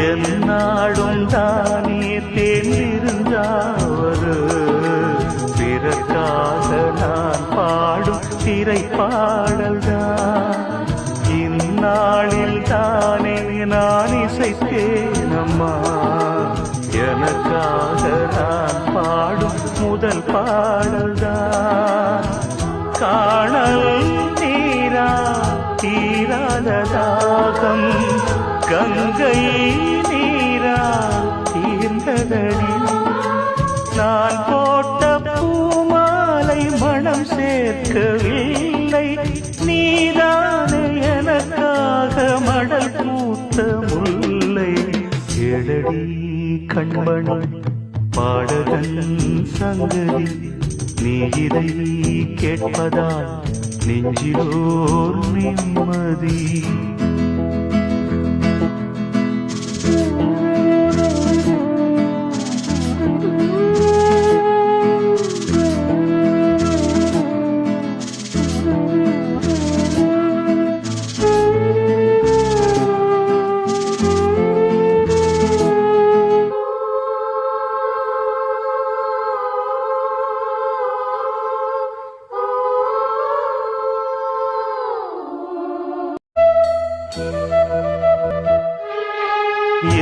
என்னாடும் தானே தேர்ந்திருந்தாவது பிறக்காக நான் பாடும் திரைப்பாடல்தான். இந்நாளில் தானே நான் இசைத்தேனம்மா, எனக்காக நான் பாடும் முதல் பாடல்தான். காணல் நீரா தீராத தாகம், கங்கை நீரா தீர்ந்ததடி. நான் போட்ட பூமாலை மனம் சேர்க்கவில்லை, நீதானே எனக்காக மடல் பூத்த முல்லை. எழடி கண்மணி பாடகன் சங்கதி, நீ இதை கேட்பதால் நெஞ்சிலோர் நிம்மதி.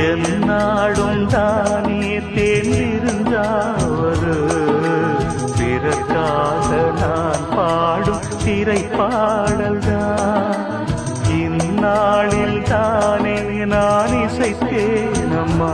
என்னாடும் தானே தேர்ந்திருந்தாவது பிறக்காக நான் பாடும் திரைப்பாடல்தான். இந்நாளில் தானே நான் இசைத்தேனம்மா.